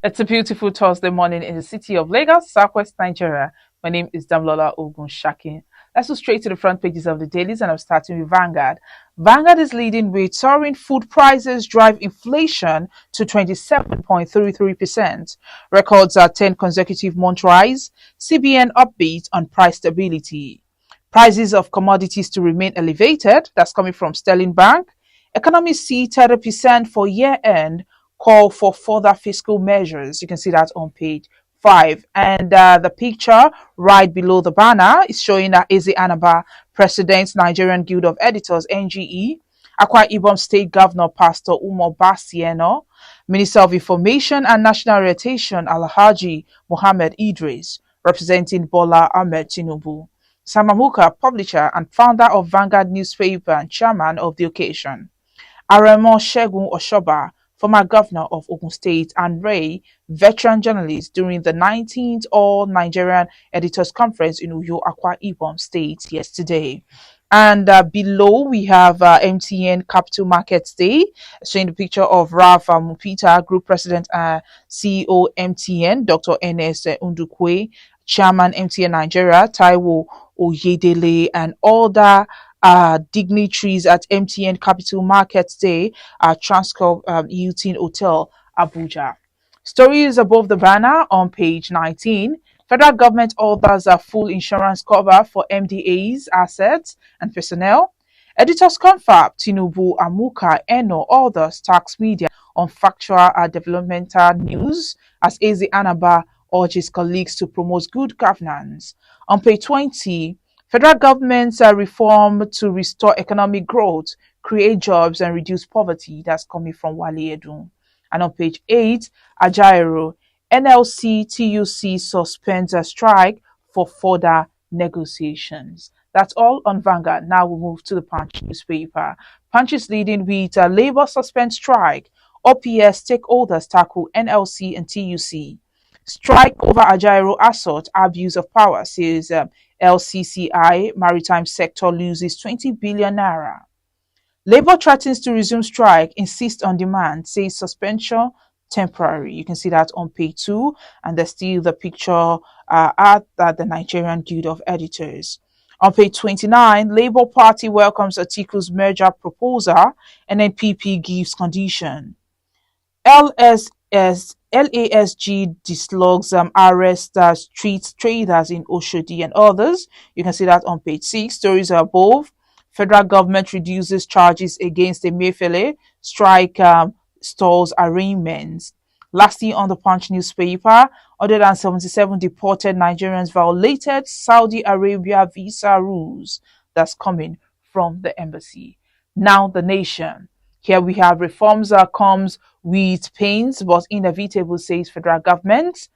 It's a beautiful Thursday morning in the city of Lagos, Southwest Nigeria. My name is Damlola Ogunshakin. Let's go straight to the front pages of the dailies, and I'm starting with Vanguard. Vanguard is leading with soaring food prices drive inflation to 27.33%. Records are 10 consecutive month rise. CBN upbeat on price stability. Prices of commodities to remain elevated. That's coming from Sterling Bank. Economists see 30% for year end, call for further fiscal measures. You can see that on page 5. And the picture right below the banner is showing that AJAERO, President, Nigerian Guild of Editors, NGE, Akwa Ibom State Governor Pastor Umar Basieno, Minister of Information and National Orientation Alhaji Mohammed Idris, representing Bola Ahmed Tinubu. Samamuka, publisher and founder of Vanguard newspaper and chairman of the occasion. Aremo Segun Oshoba, former governor of Ogun State, and Ray, veteran journalist during the 19th All Nigerian Editors Conference in Uyo, Akwa Ibom State yesterday. And below we have MTN Capital Markets Day, showing the picture of Ralph Mupita, Group President and CEO MTN, Dr. N.S. Undukwe, Chairman MTN Nigeria, Taiwo Oyedele, and other dignitaries at MTN Capital Markets Day at Transcorp Hilton Hotel, Abuja. Stories above the banner on page 19. Federal government orders a full insurance cover for MDAs, assets, and personnel. Editors confirm Tinubu, Amuka, Eno, others tax media on factual developmental news as AJAERO urges colleagues to promote good governance. On page 20, federal government's reform to restore economic growth, create jobs, and reduce poverty. That's coming from Wale Edun. And on page 8, AJAERO, NLC TUC suspends a strike for further negotiations. That's all on Vanguard. Now we move to the Punch newspaper. Punch is leading with Labour suspend strike. OPS stakeholders tackle NLC and TUC. Strike over AJAERO assault, abuse of power, says LCCI. Maritime sector loses 20 billion naira. Labour threatens to resume strike, insists on demand, says suspension temporary. You can see that on page 2, and there's still the picture at the Nigerian Guild of Editors. On page 29, Labour Party welcomes Atiku's merger proposal, and NPP gives condition. LASG dislogs arrest street traders in Oshodi and others. You can see that on page 6. Stories are above. Federal government reduces charges against Emefiele. Strike stalls arraignments. Lastly, on the Punch newspaper, 177 deported Nigerians violated Saudi Arabia visa rules. That's coming from the embassy. Now, The Nation. Here we have reforms comes with pains, but inevitable, says federal government.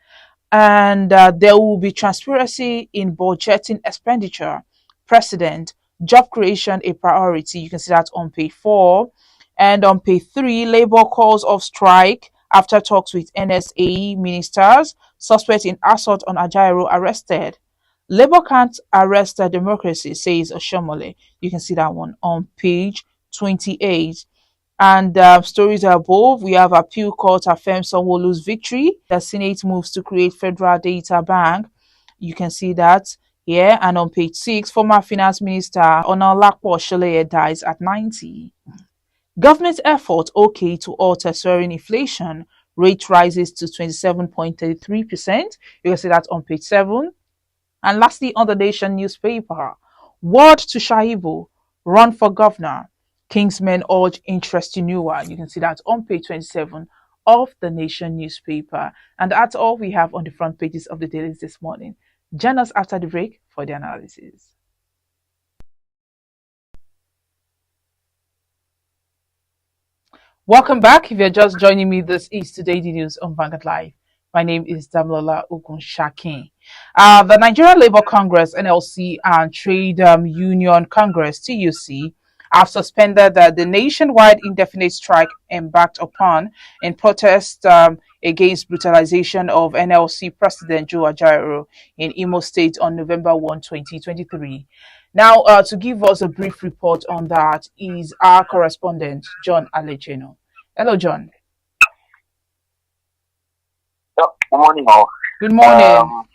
And there will be transparency in budgeting expenditure. President, job creation a priority. You can see that on page 4. And on page 3, Labour calls off strike after talks with NSA ministers. Suspect in assault on AJAERO arrested. Labour can't arrest democracy, says Oshomole. You can see that one on page 28. And stories are above. We have appeal court affirms Sanwo-Olu's victory. The Senate moves to create federal data bank. You can see that here. And on page 6, former finance minister Onolapo Sholeye dies at 90. Government effort okay to alter soaring inflation. Rate rises to 27.33%. You can see that on page 7. And lastly, on the Nation newspaper, word to Shaibu, run for governor. Kingsmen urge interest renewal. You can see that on page 27 of the Nation newspaper. And that's all we have on the front pages of the dailies this morning. Join us after the break for the analysis. Welcome back. If you're just joining me, this is Today the News on Vanguard Live. My name is Damlola Ogunshakin. The Nigerian Labour Congress, NLC, and Trade Union Congress, TUC, have suspended the nationwide indefinite strike embarked upon in protest against brutalization of NLC President Joe AJAERO in Imo State on November 1, 2023. Now, to give us a brief report on that is our correspondent, John Alejeno. Hello, John. Good morning, all. Good morning.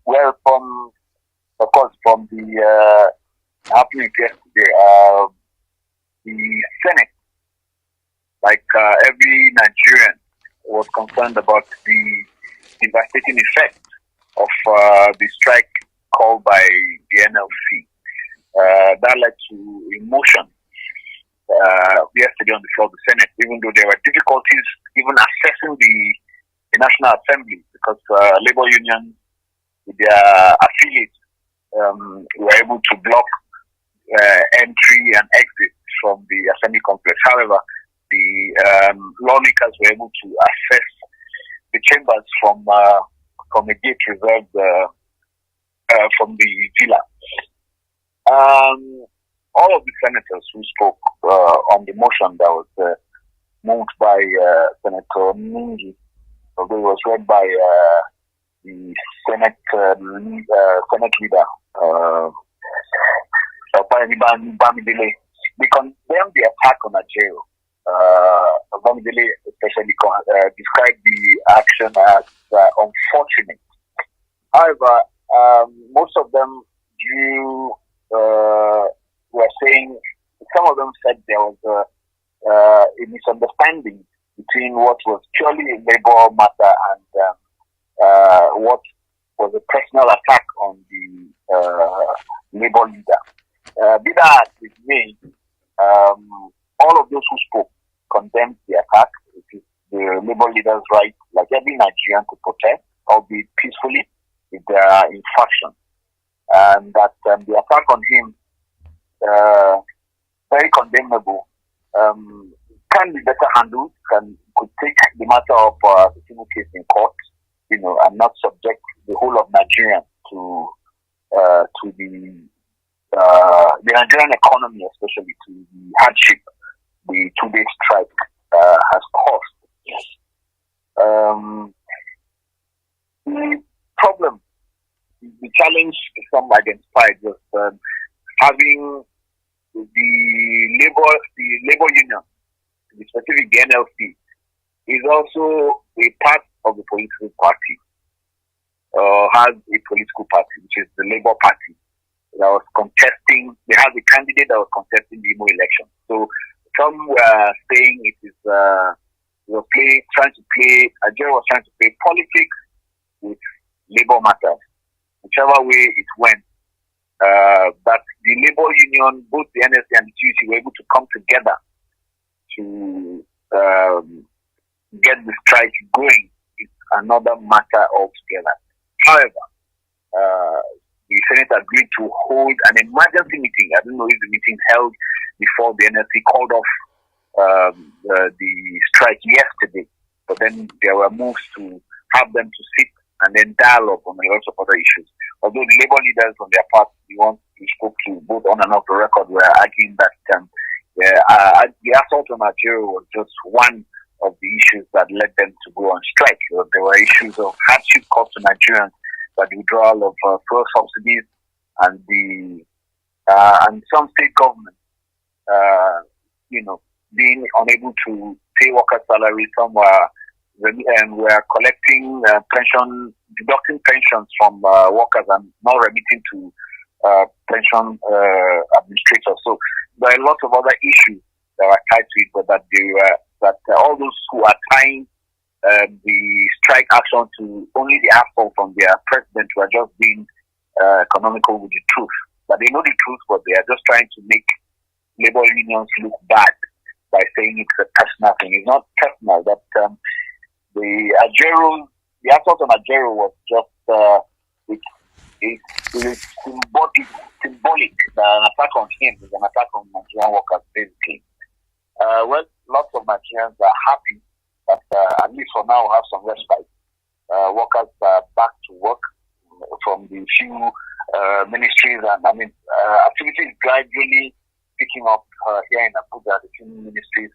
Well, of course, from the happening yesterday, the Senate, like every Nigerian, was concerned about the devastating effect of the strike called by the NLC. That led to emotion yesterday on the floor of the Senate, even though there were difficulties even accessing the National Assembly because labor unions with their affiliates were able to block entry and exit from the assembly complex. However, the lawmakers were able to access the chambers from a gate reserved from the villa. All of the senators who spoke on the motion that was moved by Senator Mingi, although it was read by the Senate leader, Bamidele, they condemned the attack on AJAERO. Bamidele especially described the action as unfortunate. However, most of them were saying, some of them said there was a misunderstanding between what was purely a labor matter and what was a personal attack on the labor leader. Be that as it may, all of those who spoke condemned the attack. It is the labor leader's right, like every Nigerian, to protest, albeit peacefully, if there are infractions. And that the attack on him, very condemnable, can be better handled, could take the matter of the civil case in court, and not subject the whole of Nigeria to the Nigerian economy, especially to the hardship the 2-day strike has caused. The problem, the challenge some identified was having the labor union, the specific the NLC, is also a part of the political party, has a political party, which is the Labour Party, that was contesting. They have a candidate that was contesting the Imo election. So some were saying it is AJAERO was trying to play politics with labor matters, whichever way it went. That the labor union, both the NSC and the TUC, were able to come together to get the strike going is another matter altogether. However, the Senate agreed to hold an emergency meeting. I don't know if the meeting held before the NSC called off the strike yesterday, but then there were moves to have them to sit and then dialogue on a lot of other issues. Although the labor leaders on their part, the ones we spoke to both on and off the record, were arguing that the assault on AJAERO was just one of the issues that led them to go on strike. There were issues of hardship caused to Nigerians by the withdrawal of fuel subsidies and some state governments, being unable to pay workers' salaries. Some were collecting deducting pensions from workers and not remitting to pension administrators. So there are lots of other issues that are tied to it, but that all those who are tying the strike action to only the assault from their president who are just being economical with the truth. That they know the truth, but they are just trying to make labor unions look bad by saying it's a personal thing. It's not personal. That the assault on AJAERO was just it's symbolic. An attack on him is an attack on Nigerian workers, basically. Lots of Nigerians are happy that at least for now have some respite. Workers are back to work from the few ministries, and activity is gradually picking up here in Abuja. The few ministries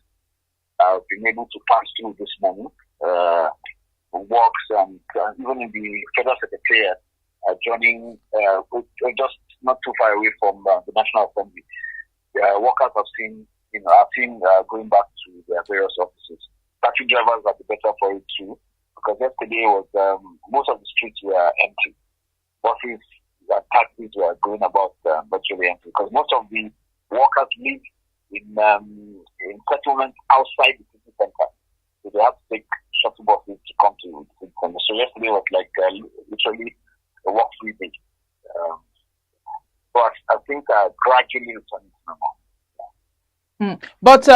have been able to pass through this morning. Works and even in the federal secretariat, joining just not too far away from the National Assembly. Workers have seen, going back to their various offices. taxi drivers are the better for it too, because yesterday was most of the streets were empty. Buses and taxis were going about virtually empty, because most of the workers live in settlements outside the city center, so they have to take shuttle buses to come to the city center. So yesterday was like literally a walk-free day. But I think gradually returning to normal. But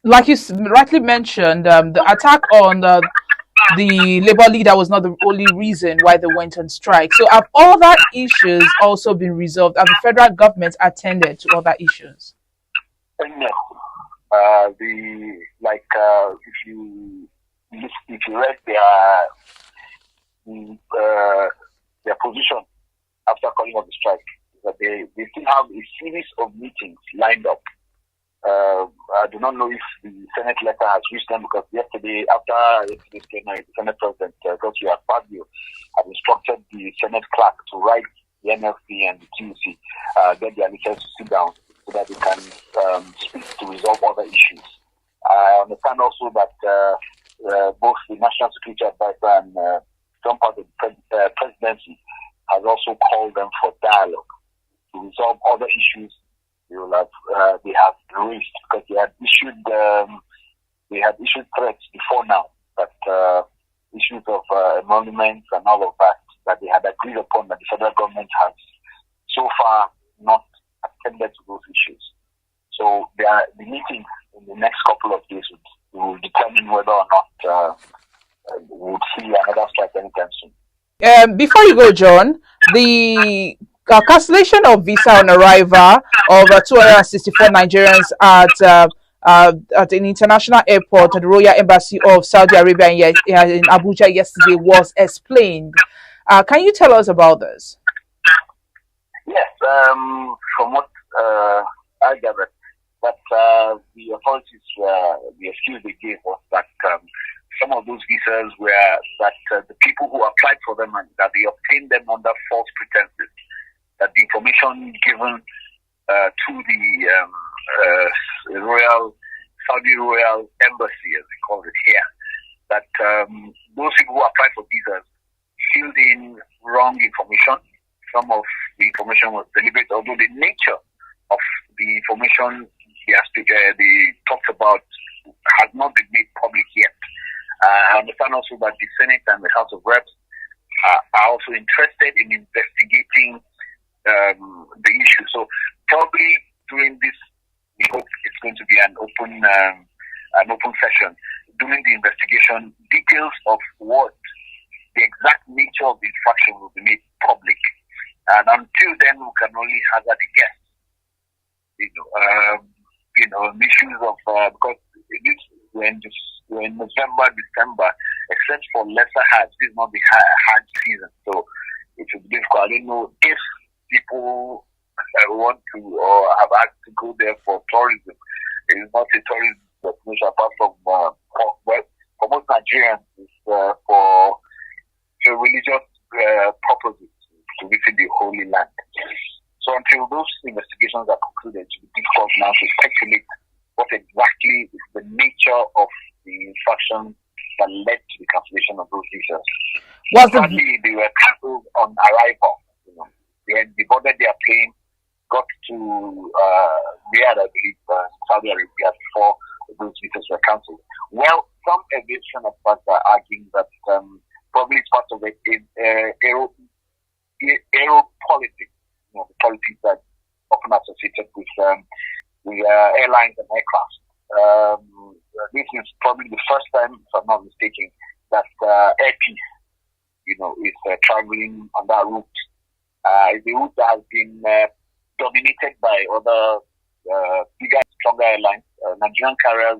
like you rightly mentioned, the attack on the labor leader was not the only reason why they went on strike. So have other issues also been resolved? Have the federal government attended to other issues? No. If you read their position after calling off the strike, that they still have a series of meetings lined up. I do not know if the Senate letter has reached them, because yesterday, after yesterday's plenary, the Senate President, Godswill Akpabio, had instructed the Senate clerk to write the NLC and the TUC, get their leaders to sit down so that they can speak to resolve other issues. I understand also that both the National Security Advisor and some part of the presidency has also called them for dialogue to resolve other issues they have raised, because they had issued threats before now, that issues of emoluments and all of that they had agreed upon, that the federal government has so far not attended to those issues. So the meetings in the next couple of days will determine whether or not we'll see another strike anytime soon. Before you go, John, the cancellation of visa on arrival of 264 Nigerians at an international airport at the Royal Embassy of Saudi Arabia in Abuja yesterday was explained. Can you tell us about this? Yes, from what I gathered, that the authorities, the excuse they gave was that some of those visas were that the people who applied for them, and that they obtained them under false pretenses, that the information given to the Saudi Royal Embassy, as we call it here, that those people who applied for visas filled in wrong information. Some of the information was deliberate, although the nature of the information they talked about has not been made public yet. I understand also that the Senate and the House of Reps are also interested in investigating the issue. So probably during this, we hope it's going to be an open session. During the investigation, details of what the exact nature of the infraction will be made public. And until then, we can only hazard a guess. Issues of because when November, December, except for lesser Hajj, this is not the Hajj season, so it will be difficult. I don't know if people want to or have asked to go there for tourism. It is not a tourism destination, apart from for most Nigerians, it's for religious purposes to visit the Holy Land. So until those investigations are concluded, it will be difficult now to speculate what exactly is the nature of the infraction that led to the cancellation of those visas. Sadly, they were cancelled on arrival. They boarded their plane, got to Riyadh, I believe, Saudi Arabia, before those visas were cancelled. Well, some aviation experts are arguing that probably it's part of the aero politics, the politics that often associated with airlines and aircraft. This is probably the first time, if I'm not mistaken, that Air Peace, is traveling on that route. It's a route that has been dominated by other bigger, stronger airlines. Nigerian carriers